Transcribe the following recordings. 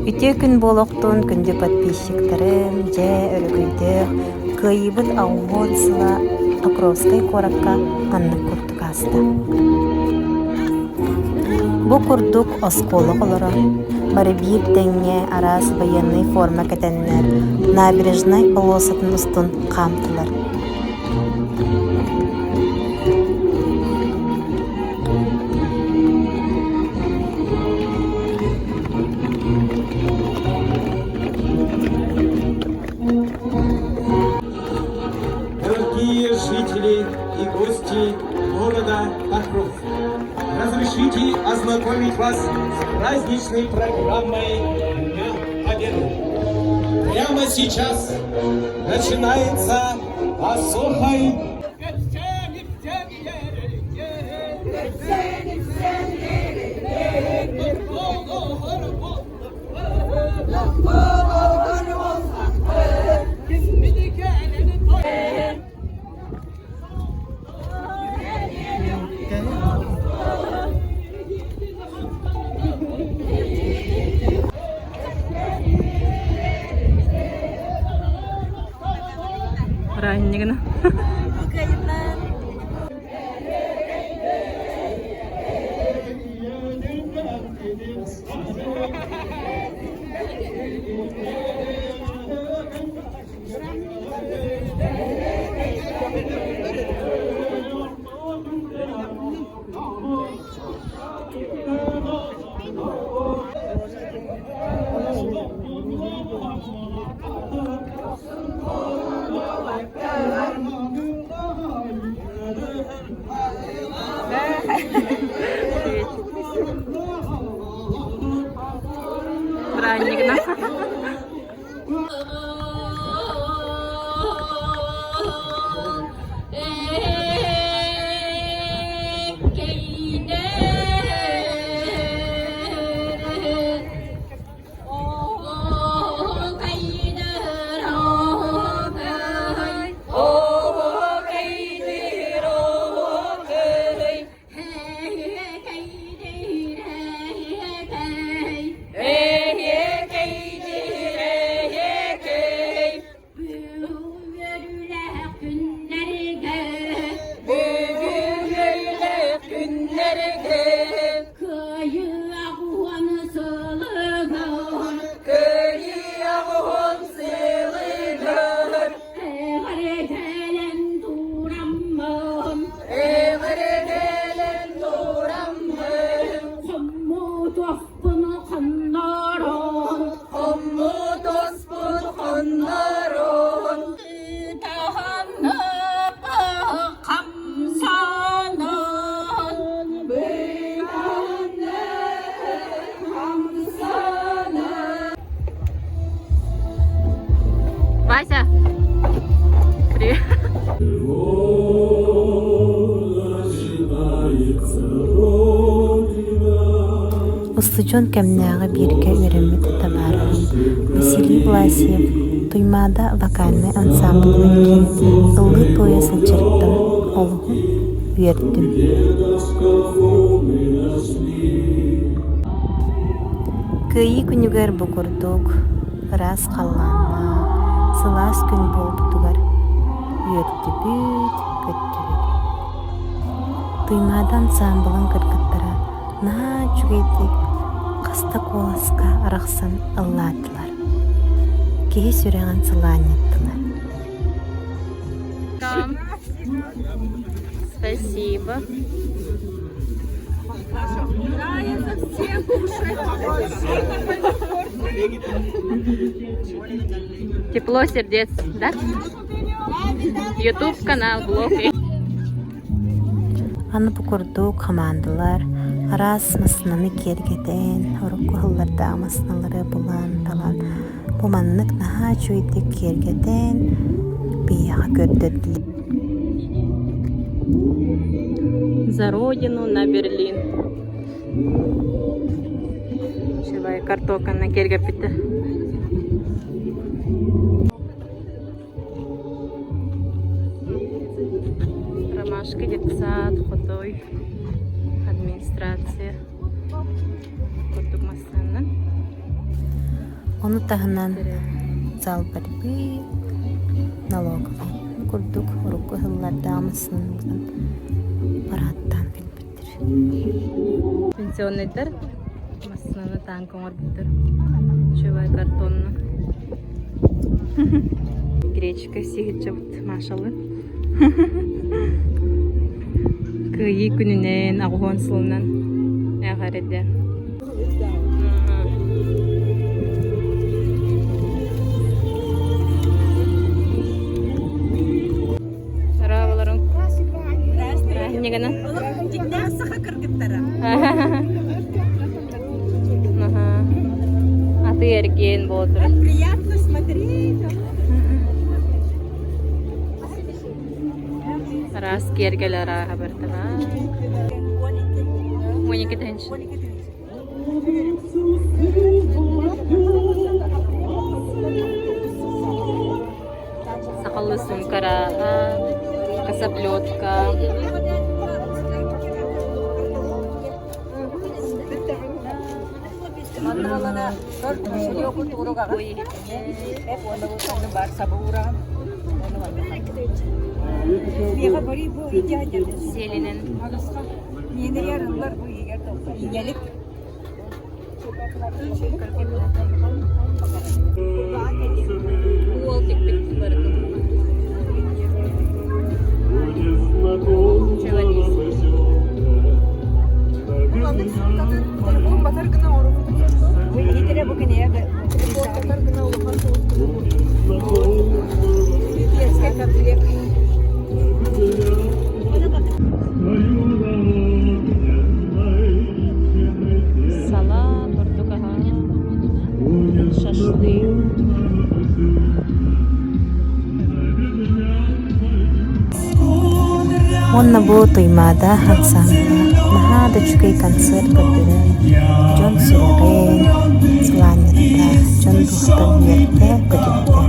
Үтө күн болохтун күндү подписчиктарым же өрөгүйдөх кыйбыт аугон сыла Покровской коракка аннык курдук аста. Бу курдук осколок олоро. Бары бир теңге арас военный форма кетеннер набережной полосатын устун камтылар. Дорогие жители и гости города Покров, разрешите ознакомить вас с праздничной программой Дня Победы. Прямо сейчас начинается Асохай. Раннигна. Раннигна. Вася, привет. Устучон кемнәгы бирге үремет табары. Василий Власьев туймада вокальный ансамбльның киң ылы тоясын чырттым, олугун үйерттим. Кыйы күнүгер букурдук, раз қалланна, сылас күн болбутугар, үйерtti бүт, көттүбүт. Туймада ансамбльның кыргыттара на чугейдик каста коласка араксан ыллаатылар. Кеһи сүрәгән сылааньяттылар. Спасибо. Тепло сердец, да? YouTube канал, блог. Аны букурдук командалар арас маснаны кергеден, орукку хылларда масналары булан талан. Буманнык наха чуйдик кергеден бияга көрдөдүлөр. За родину на Берлин. Живая картока на кергепите. Ромашка, детсад, худой, администрация. Курдук мастанын. Onu taһынан залбарбы налоговый курдук урукку хыллардаамысын бараттан билбиттер. Пенсионныйдар массаны танкоңор биттер. Чебай картонны. Гречка сигитче бут, машалла. Кыйы күнүнен агуон сылынан ягареде. Не гана? А ты эрген болдур. Приятно смотреть. Раз кергелера хабартага. 12 тенч. Сакаллы сумкара, касаплетка. Мандралана 4 киши окут урага. Hep onu var sabura. Biha bari bu ihtiyacı. Селинен. Yeni yarınlar bu yer toplar. Gelip Уол тикпик барытын. bu ihtire bugün ya da eski kapıya Сала, турдугаха, шашлык. Онна бу туймада хансамба. Нахадочкой концерт көтөрөн. Жон сүреген, сланетта, жон духтан ерте көтөттө.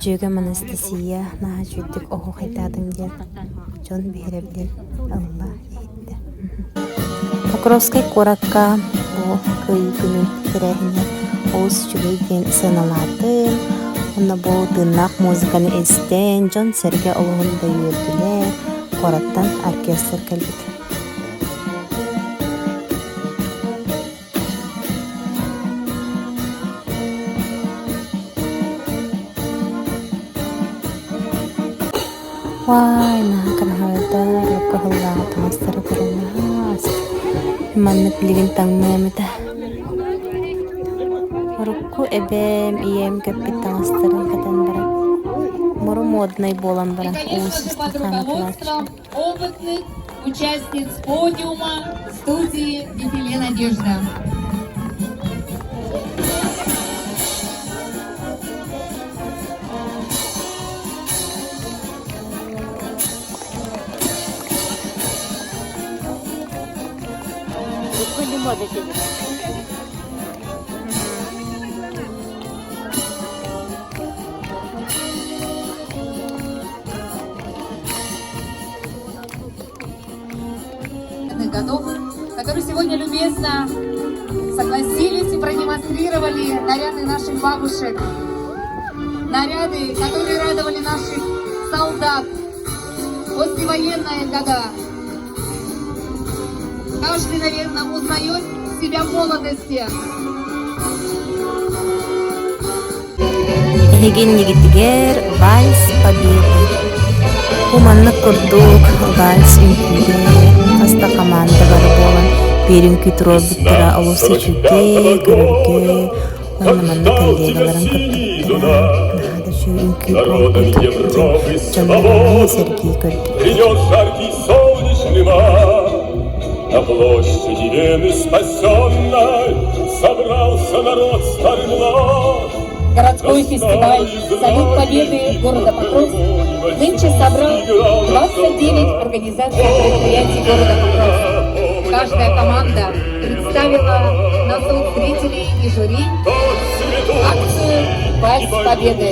Жөгем Анастасия наха жүддік оғы қайтадың ден. Жон бейребден Алла етті. Покровскай коракка бұл көй күнін тірәхіне оғыз жүгей ден сыналатын. Онна бұл дынақ музыканы әстен Жон Серге олығында үйірділер. Кораттан оркестр кәлбік. Why na kanahada lokahalla tamastar karana manat ligintang memeta Ку эбем ием капитанстырын катан бара. Муру модный болам бара. И, конечно же, под руководством опытных участниц подиума студии «Дефиле Надежда». Годов, которые сегодня любезно согласились и продемонстрировали наряды наших бабушек, наряды, которые радовали наших солдат в послевоенные года. Каждый, наверное, узнает себя в молодости. Хеген егитигер вальс победы. Уманны курдук вальс үнкүнде. Хаста команда бар болан. Берин күтүрө буттара алысы чүкке, көрөргө. Ойнаманны коллегаларын кыттыктыра. Нахада чү үнкү болдут. Жандараны Сергей көрдүк. Придет жаркий солнечный май, на площади Вены спасенной собрался народ старый млад. Городской фестиваль «Салют Победы» города Покровск нынче собрал 29 организаций предприятий города Покровск. Каждая команда представила на суд зрителей и жюри акцию «Вальс Победы».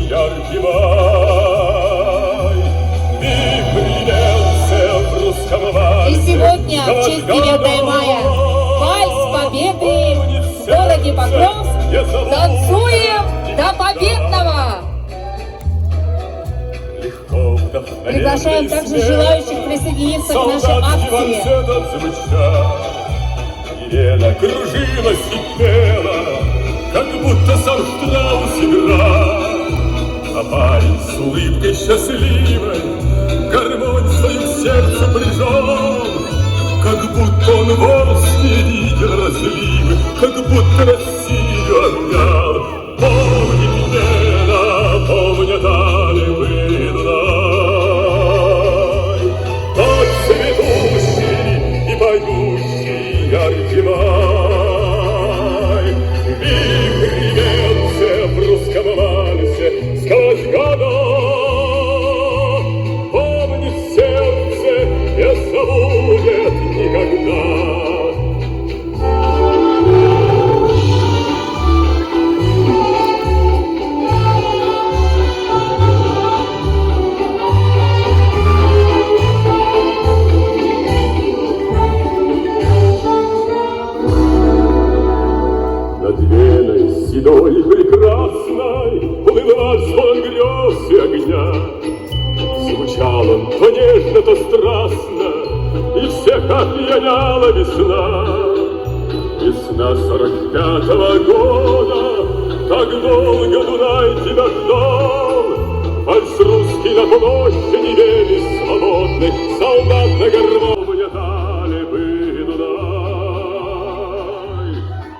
Яркий май, и привелся в русском вальсе. И сегодня, в честь 9 мая, «Вальс Победы» в городе Покровск. Танцуем до победного! Приглашаем также желающих присоединиться к нашей акции. Елена кружилась и пела, как будто сам Штраус играл. А парень с улыбкой счастливой гармонь свою к сердцу прижал, как будто он вовсе не видел разливы, как будто Россию обнял. Помнит Лена, помнят Алевы Дунай, тот цветущий и поющий яркий май. Вихрь вился в русском вальсе сквозь года, помнит сердце, не забудет никогда. Над Веной седой и прекрасной плыла звон грез и огня. Звучал он то нежно, то страстно, и всех опьяняла весна. Весна 45-го года, так долго Дунай тебя ждал. Вальс русский на площади Вены свободных, солдат на гармонии дали бы Дунай.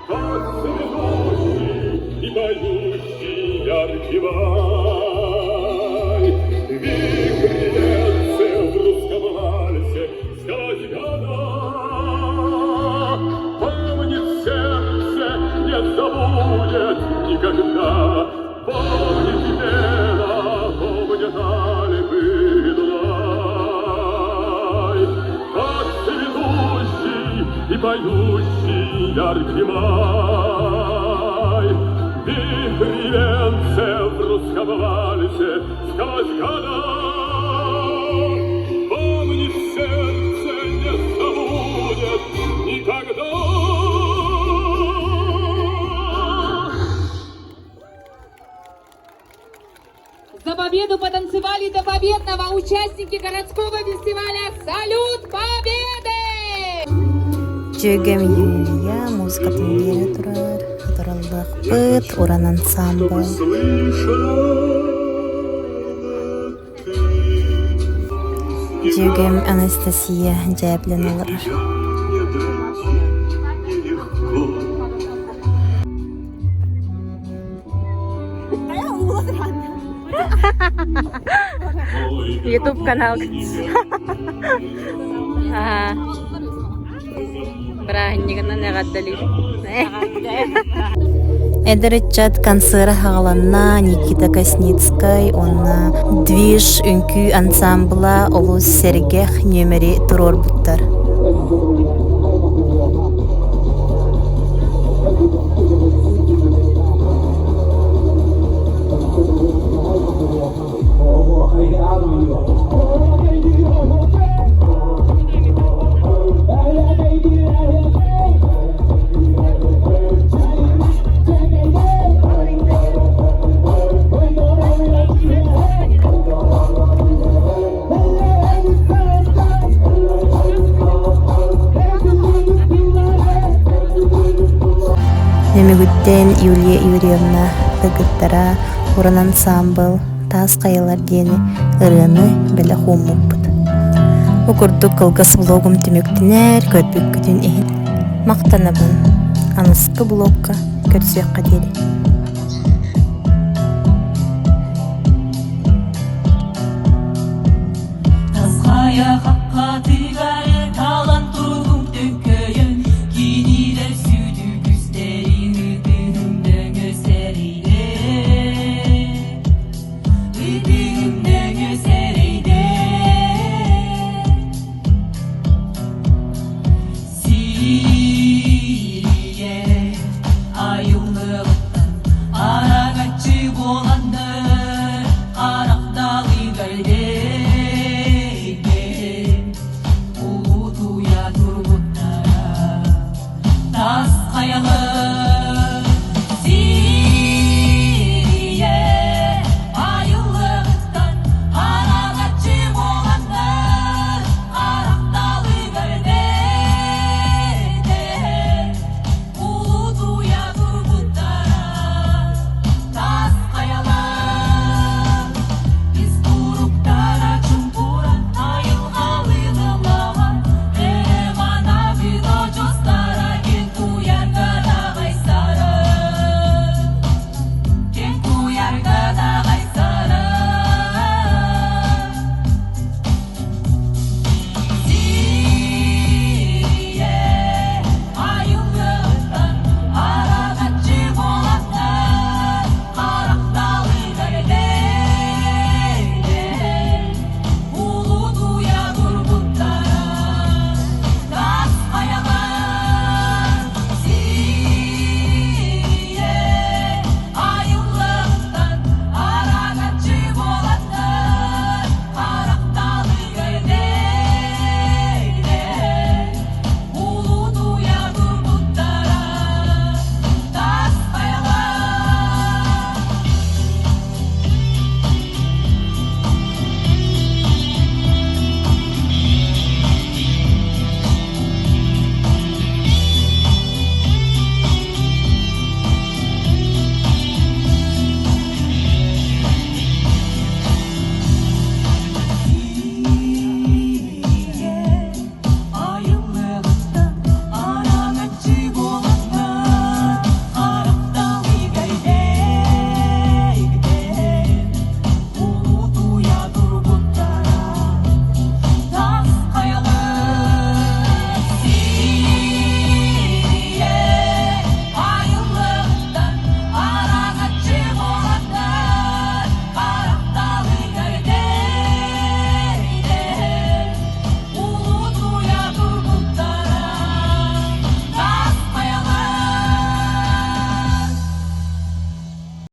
Тот цветущий и поющий яркий май, вихрь вился в русском вальсе сквозь года. Помнит сердце, не забудет никогда. Помнит Вена, помнит Алевы Дунай, как цветущий и поющий яркий май. Вихрь венце в русском вальсе сквозь года. Помнит сердце, не забудет никогда. За победу потанцевали до победного участники городского фестиваля «Салют Победы». Жөгем Юлия, музыка тыңдыра турар. Хатırалдык быт, уран ансамбль. Жөгем Анастасия Жаблиналар. YouTube канал. Ага. Брахиннигана негаддали. Эдерчат концерт хагаланна Никита Косницкой, онна движ үнкү ансамбла олус сергех нөмери турор буттар. Немигуттен Юлия Юрьевна тыгыттара уран ансамбл тас кайылар дени ырыны беле хуммуппут. Укурдук кылгас блогум түмөктүнер көрбүк күтүн эхин. Мактанабын аныскы блогка көрсөкка дели. Тасқая